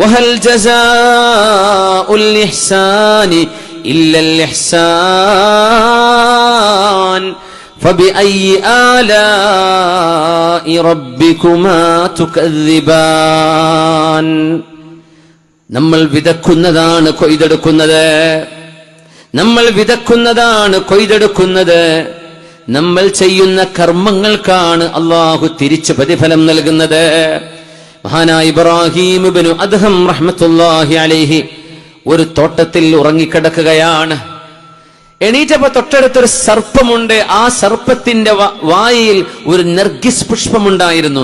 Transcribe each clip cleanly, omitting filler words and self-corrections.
വഹൽ ജസാഉൽ ഇഹ്സാനി ഇല്ലൽ ഇഹ്സാൻ ഫബിഅയ്യി ആലാഇ റബ്ബികുമാ തുകദ്ദിബാൻ. നമ്മൾ വിതക്കുന്നതാണ് കൊയ്തെടുക്കുന്നത്, നമ്മൾ വിതക്കുന്നതാണ് കൊയ്തെടുക്കുന്നത്. നമ്മൾ ചെയ്യുന്ന കർമ്മങ്ങൾക്കാണ് അല്ലാഹു തിരിച്ചു പ്രതിഫലം നൽകുന്നത്. മഹാനായ ഇബ്രാഹിം ഇബ്നു അദ്ഹം റഹ്മത്തുള്ളാഹി അലൈഹി ഒരു തോട്ടത്തിൽ ഉറങ്ങിക്കിടക്കുകയാണ്. എണീറ്റപ്പോ തൊട്ടടുത്തൊരു സർപ്പമുണ്ട്. ആ സർപ്പത്തിന്റെ വായിൽ ഒരു നർഗിസ് പുഷ്പമുണ്ടായിരുന്നു.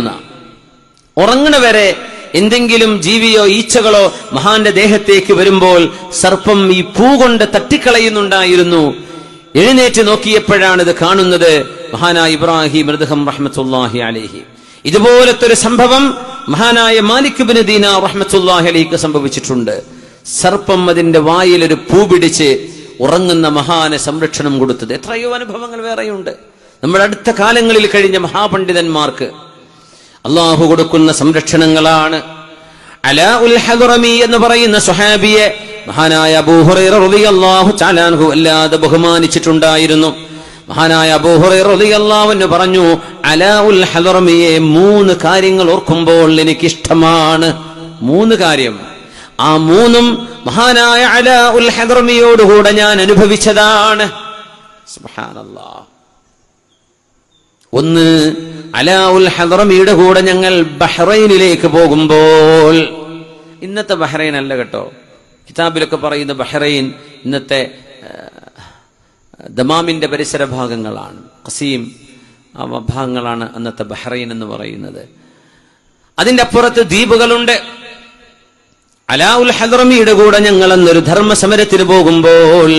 ഉറങ്ങണവരെ എന്തെങ്കിലും ജീവിയോ ഈച്ചകളോ മഹാന്റെ ദേഹത്തേക്ക് വരുമ്പോൾ സർപ്പം ഈ പൂ കൊണ്ട് തട്ടിക്കളയുന്നുണ്ടായിരുന്നു. എഴുന്നേറ്റ് നോക്കിയപ്പോഴാണ് ഇത് കാണുന്നത്. മഹാനായ ഇബ്രാഹിം അദ്ഹം റഹ്മത്തുള്ളാഹി അലൈഹി ഇതുപോലത്തെ ഒരു സംഭവം മഹാനായ മാലിക് ഇബ്നു ദീനാർ റഹ്മത്തുള്ളാഹി അലൈഹിക്ക് സംഭവിച്ചിട്ടുണ്ട്. സർപ്പം അതിന്റെ വായിൽ ഒരു പൂ പിടിച്ച് ഉറങ്ങുന്ന മഹാന് സംരക്ഷണം കൊടുത്തത്. എത്രയോ അനുഭവങ്ങൾ വേറെയുണ്ട്. നമ്മുടെ അടുത്ത കാലങ്ങളിൽ കഴിഞ്ഞ മഹാപണ്ഡിതന്മാർക്ക് അള്ളാഹു കൊടുക്കുന്ന സംരക്ഷണങ്ങളാണ്. അലാഉൽ ഹദ്റമി എന്ന് പറയുന്ന സ്വഹാബിയെ മഹാനായ അബൂ ഹുറൈറ റളിയല്ലാഹു തആല അൻഹു അല്ലാതെ ബഹുമാനിച്ചിട്ടുണ്ടായിരുന്നു. മഹാനായ അബൂ ഹുറൈറ റളിയല്ലാഹു അൻഹു പറഞ്ഞു, അലാഉൽ ഹദ്റമിയെ 3 കാര്യങ്ങൾ ഓർക്കുമ്പോൾ എനിക്കിഷ്ടമാണ്. 3 കാര്യം. ആ 3ഉം മഹാനായ അലാഉൽ ഹദ്റമിയോടുകൂടെ ഞാൻ അനുഭവിച്ചതാണ്. സുബ്ഹാനല്ലാഹ്. 1, അലാഉൽ ഹദ്റമിയുടെ കൂടെ ഞങ്ങൾ ബഹ്റൈനിലേക്ക് പോകുമ്പോൾ, ഇന്നത്തെ ബഹ്റൈൻ അല്ല കേട്ടോ, കിതാബിലൊക്കെ പറയുന്ന ബഹ്റൈൻ ഇന്നത്തെ ദമാമിന്റെ പരിസര ഭാഗങ്ങളാണ്, ഖസീം ആ ഭാഗങ്ങളാണ് അന്നത്തെ ബഹ്റൈൻ എന്ന് പറയുന്നത്. അതിന്റെ അപ്പുറത്ത് ദ്വീപുകളുണ്ട്. അലാഉൽ ഹദ്റമിയുടെ കൂടെ ഞങ്ങൾ അന്നൊരു ധർമ്മ സമരത്തിന് പോകുമ്പോൾ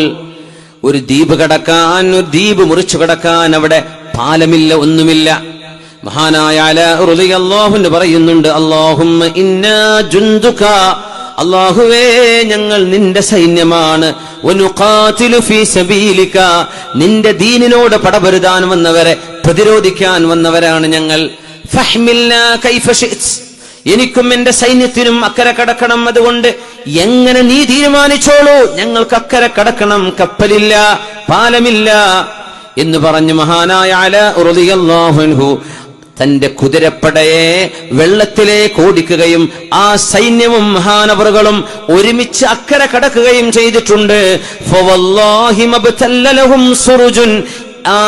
ഒരു ദ്വീപ് കടക്കാൻ, ഒരു ദ്വീപ് മുറിച്ചു കടക്കാൻ അവിടെ പാലമില്ല, ഒന്നുമില്ല. മഹാനായ അലാ റളിയല്ലാഹു അൻഹു പറയുന്നുണ്ട്, അല്ലാഹുമ്മ ഇന്നാ ജുന്ദുക, അല്ലാഹുവേ ഞങ്ങൾ നിന്റെ സൈന്യമാണ്, വനുഖാതിലു ഫീ സബീലിക, നിന്റെ ദീനിനോട് പടപൊരുതാൻ വന്നവരെ പ്രതിരോധിക്കാൻ വന്നവരാണ് ഞങ്ങൾ. ഫഹ്മിൽനാ കൈഫ ശിഅ്ത്, എനിക്കും എന്റെ സൈന്യത്തിനും അക്കരെ കടക്കണം, അതുകൊണ്ട് എങ്ങനെ നീ തീരുമാനിച്ചോളൂ, ഞങ്ങൾക്ക് അക്കരെ കടക്കണം, കപ്പലില്ല, പാലമില്ല എന്ന് പറഞ്ഞ് മഹാനായ അലാ റളിയല്ലാഹു അൻഹു തന്റെ കുതിരപ്പടയെ വെള്ളത്തിലേക്ക് ഓടിക്കുകയും ആ സൈന്യവും മഹാനവറുകളും ഒരുമിച്ച് അക്കരെ കടക്കുകയും ചെയ്തിട്ടുണ്ട്. ഫവല്ലാഹി മബ്തല്ല ലഹും സുറുജുൻ, ആ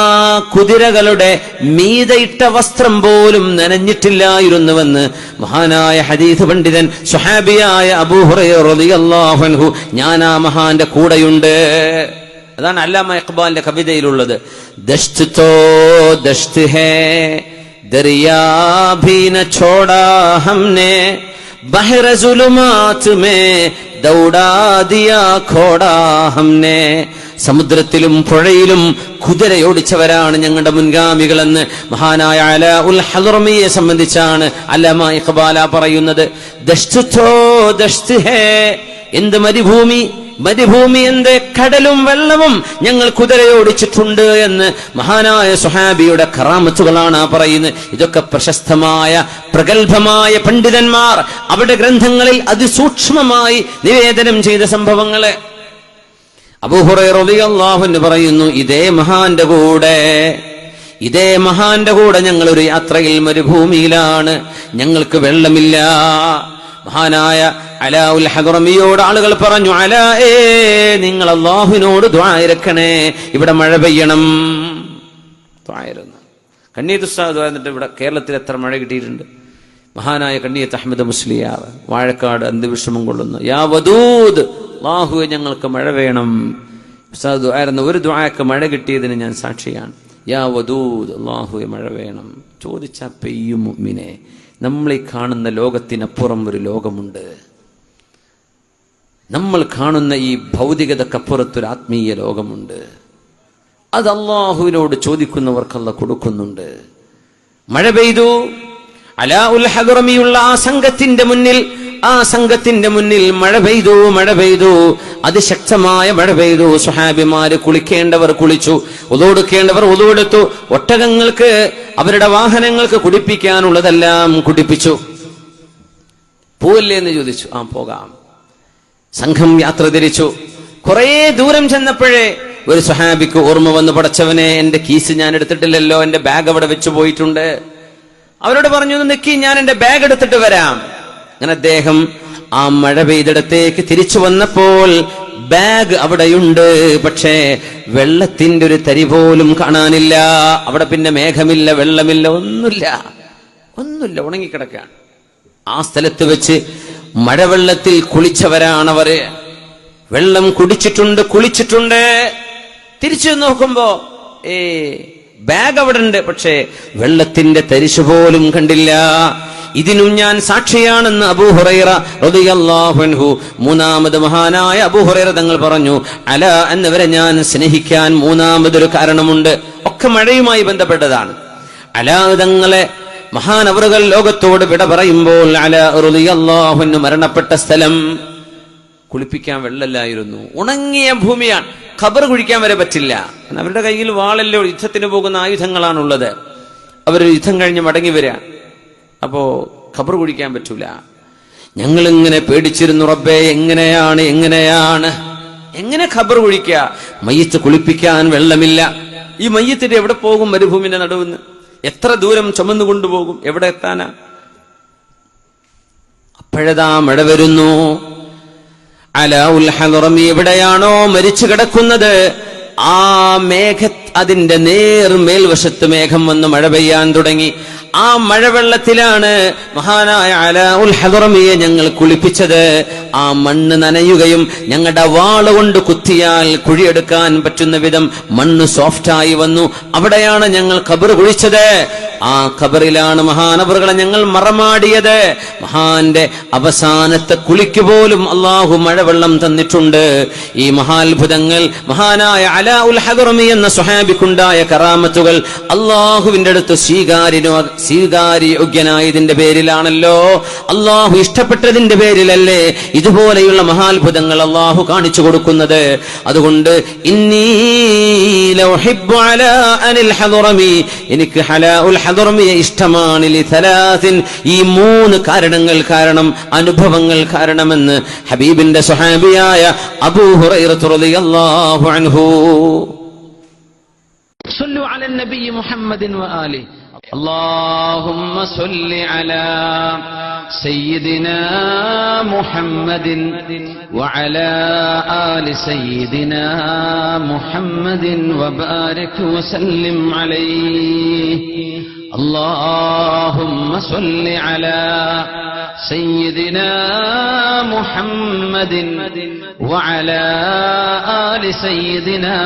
കുതിരകളുടെ മീതയിട്ട വസ്ത്രം പോലും നനഞ്ഞിട്ടില്ലായിരുന്നുവെന്ന് മഹാനായ ഹദീസ് പണ്ഡിതൻ സ്വഹാബിയായ അബൂ ഹുറൈറ റളിയല്ലാഹു അൻഹു ഞാൻ ആ മഹാന്റെ കൂടെയുണ്ട്. അതാണ് അല്ലാമ ഇഖ്ബാലിന്റെ കവിതയിലുള്ളത്. ദശ്ത് തോ ദശ്ത് ഹേ ദരിയാ ഭീ ന ഛോടാ ഹംനെ ബഹ്റ സുലുമാത് മേ ദൗടാ ദിയാ ഖോടാ ഹംനെ, സമുദ്രത്തിലും പുഴയിലും കുതിരയോടിച്ചവരാണ് ഞങ്ങളുടെ മുൻഗാമികളെന്ന് മഹാനായ അലാഉൽ ഹദ്റമിയെ സംബന്ധിച്ചാണ് അല്ലാമ ഇഖ്ബാല പറയുന്നത്. ദശ്ത് തോ ദശ്ത് ഹേ, എന്ത് മരുഭൂമി, മരുഭൂമി എന്ത്, കടലും വെള്ളവും ഞങ്ങൾ കുതിരയോടിച്ചിട്ടുണ്ട് എന്ന് മഹാനായ സ്വഹാബിയുടെ കറാമത്തുകളാണ് പറയുന്നത്. ഇതൊക്കെ പ്രശസ്തമായ പ്രഗത്ഭമായ പണ്ഡിതന്മാർ അവരുടെ ഗ്രന്ഥങ്ങളിൽ അതിസൂക്ഷ്മമായി നിവേദനം ചെയ്ത സംഭവങ്ങളെ. അബൂ ഹുറൈറ റളിയല്ലാഹു അൻഹു പറയുന്നു, ഇതേ മഹാന്റെ കൂടെ ഞങ്ങൾ ഒരു യാത്രയിൽ മരുഭൂമിയിലാണ്, ഞങ്ങൾക്ക് വെള്ളമില്ല. മഹാനായ അലാഉൽ ഹദ്റമിയോട് ആളുകൾ പറഞ്ഞു, അലാ നിങ്ങൾ അല്ലാഹുവിനോട് ദുആ ഇരക്കണേ, ഇവിടെ മഴ പെയ്യണം. ദുആയിരുന്നു. കണ്ണീത്ത് ഉസ്താദ് എന്നിട്ട് ഇവിടെ കേരളത്തിൽ എത്ര മഴ കിട്ടിയിട്ടുണ്ട്. മഹാനായ കണ്ണീത്ത് അഹ്മദ് മുസ്ലിയാർ വാഴക്കാട് അന്ത്യവിശ്രമം കൊള്ളുന്നു. യാ വദൂദ്, അല്ലാഹുവേ ഞങ്ങൾക്ക് മഴ വേണം. ഉസ്താദ് ദുആയിരുന്നു. ഒരു ദുആക്ക് മഴ കിട്ടിയതിന് ഞാൻ സാക്ഷിയാണ്. യാ വദൂദ്, അല്ലാഹുവേ മഴ വേണം. ചോദിച്ചാ പെയ്യും മുഅ്മിനെ. നമ്മളീ കാണുന്ന ലോകത്തിനപ്പുറം ഒരു ലോകമുണ്ട്. നമ്മൾ കാണുന്ന ഈ ഭൗതികതക്കപ്പുറത്തൊരു ആത്മീയ ലോകമുണ്ട്. അത് അല്ലാഹുവിനോട് ചോദിക്കുന്നവർക്ക് അല്ലാഹു കൊടുക്കുന്നുണ്ട്. മഴ പെയ്തു. അലാഉൽ ഹദ്റമിയുള്ള ആ സംഘത്തിന്റെ മുന്നിൽ മഴ പെയ്തു. അതിശക്തമായ മഴ പെയ്തു. സ്വഹാബിമാര് കുളിക്കേണ്ടവർ കുളിച്ചു, ഉളൂടുക്കേണ്ടവർ ഉളൂടെടുത്തു. ഒട്ടകങ്ങൾക്ക് അവരുടെ വാഹനങ്ങൾക്ക് കുടിപ്പിക്കാനുള്ളതെല്ലാം കുടിപ്പിച്ചു. പോവല്ലേ എന്ന് ചോദിച്ചു. ആ പോകാം. സംഘം യാത്ര തിരിച്ചു. കുറെ ദൂരം ചെന്നപ്പോഴേ ഒരു സ്വഹാബിക്ക് ഓർമ്മ വന്നു, പടച്ചവനെ, എന്റെ കീസ് ഞാൻ എടുത്തിട്ടില്ലല്ലോ, എന്റെ ബാഗ് അവിടെ വെച്ചു പോയിട്ടുണ്ട്. അവരോട് പറഞ്ഞു, നിക്കി, ഞാൻ എന്റെ ബാഗ് എടുത്തിട്ട് വരാം. അങ്ങനെ അദ്ദേഹം ആ മഴ പെയ്തിടത്തേക്ക് തിരിച്ചു വന്നപ്പോൾ ബാഗ് അവിടെയുണ്ട്. പക്ഷേ വെള്ളത്തിന്റെ ഒരു തരി പോലും കാണാനില്ല. അവിടെ പിന്നെ മേഘമില്ല, വെള്ളമില്ല, ഒന്നുമില്ല, ഉണങ്ങിക്കിടക്കാണ്. ആ സ്ഥലത്ത് വെച്ച് മഴവെള്ളത്തിൽ കുളിച്ചവരാണവര്. വെള്ളം കുളിച്ചിട്ടുണ്ട്. തിരിച്ചു നോക്കുമ്പോ ബാഗ് അവിടെ ഉണ്ട്, പക്ഷേ വെള്ളത്തിന്റെ തരിശു പോലും കണ്ടില്ല. ഇതിനും ഞാൻ സാക്ഷിയാണെന്ന് അബൂ ഹുറൈറ റളിയല്ലാഹു അൻഹു, മൂന്നാമത് മഹാനായ അബൂ ഹുറൈറ തങ്ങൾ പറഞ്ഞു, അല എന്നവരെ ഞാൻ സ്നേഹിക്കാൻ മൂന്നാമതൊരു കാരണമുണ്ട്. ഒക്കെ മഴയുമായി ബന്ധപ്പെട്ടതാണ്. അലാ തങ്ങളെ മഹാനവറുകൾ ലോകത്തോട് വിട പറയുമ്പോൾ അലാ റളിയല്ലാഹു അൻഹു മരണപ്പെട്ട സ്ഥലം കുളിപ്പിക്കാൻ വെള്ളമില്ലായിരുന്നു. ഉണങ്ങിയ ഭൂമിയാണ്. ഖബർ കുഴിക്കാൻ വരെ പറ്റില്ല. അവരുടെ കയ്യിൽ വാളല്ലോ, യുദ്ധത്തിന് പോകുന്ന ആയുധങ്ങളാണുള്ളത്. അവർ യുദ്ധം കഴിഞ്ഞ് മടങ്ങി വരിക. അപ്പോ ഖബർ കുഴിക്കാൻ പറ്റൂല. ഞങ്ങളിങ്ങനെ പേടിച്ചിരുന്നു, റബ്ബേ, എങ്ങനെ ഖബർ കുഴിക്കുക? മയ്യത്ത് കുളിപ്പിക്കാൻ വെള്ളമില്ല. ഈ മയ്യത്തിന്റെ എവിടെ പോകും? മരുഭൂമിന്റെ നടുവിന്ന് എത്ര ദൂരം ചുമന്നു കൊണ്ടുപോകും? എവിടെ എത്താനാ? അപ്പോഴതാ മഴ വരുന്നു. അലാഉൽ ഹദറമി എവിടെയാണോ മരിച്ചു കിടക്കുന്നത്, ആ അതിന്റെ മേൽവശത്ത് മേഘം വന്ന് മഴ പെയ്യാൻ തുടങ്ങി. ആ മഴവെള്ളത്തിലാണ് മഹാനായ അലാഉൽ ഹദറമിയെ ഞങ്ങൾ കുളിപ്പിച്ചത്. ആ മണ്ണ് നനയുകയും ഞങ്ങളുടെ വാള് കൊണ്ട് കുത്തിയാൽ കുഴിയെടുക്കാൻ പറ്റുന്ന വിധം മണ്ണ് സോഫ്റ്റായി വന്നു. അവിടെയാണ് ഞങ്ങൾ ഖബർ കുഴിച്ചത്. ആ ഖബറിലാണ് മഹാനവറുകളെ ഞങ്ങൾ മറമാടിയത്. മഹാന്റെ അവസാനത്തെ കുളിക്ക് പോലും അള്ളാഹു മഴവെള്ളം തന്നിട്ടുണ്ട്. ഈ മഹാത്ഭുതങ്ങൾ, മഹാനായ അലാഉൽ ഹദറമി എന്ന സ്വഹാബിക്കുണ്ടായ കറാമത്തുകൾ അള്ളാഹുവിന്റെ അടുത്ത് സ്വീകാര്യോഗ്യനായതിന്റെ പേരിലാണല്ലോ, അള്ളാഹു ഇഷ്ടപ്പെട്ടതിന്റെ പേരിലല്ലേ ഇതുപോലെയുള്ള മഹാത്ഭുതങ്ങൾ അള്ളാഹു കാണിച്ചു കൊടുക്കുന്നത്. അതുകൊണ്ട് എനിക്ക് അലാഉൽ ഹദറമിയെ ഇഷ്ടമാണ്. ഈ 3 കാരണങ്ങൾ കാരണം, അനുഭവങ്ങൾ കാരണമെന്ന് ഹബീബിന്റെ സ്വഹാബിയായ അബൂ ഹുറൈറ റളിയല്ലാഹു അൻഹു. صلوا على النبي محمد وآله. اللهم صل على سيدنا محمد وعلى آل سيدنا محمد وبارك وسلم عليه. اللهم صل على سيدنا محمد وعلى آل سيدنا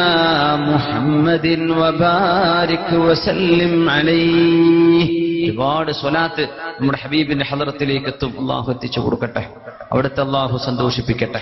محمد وبارك وسلم عليه. ഒരുപാട് സ്വലാത്ത് നമ്മുടെ ഹബീബിന്റെ ഹദറത്തിലേക്ക് എത്തും. അള്ളാഹു എത്തിച്ചു കൊടുക്കട്ടെ. അവിടുത്തെ അള്ളാഹു സന്തോഷിപ്പിക്കട്ടെ.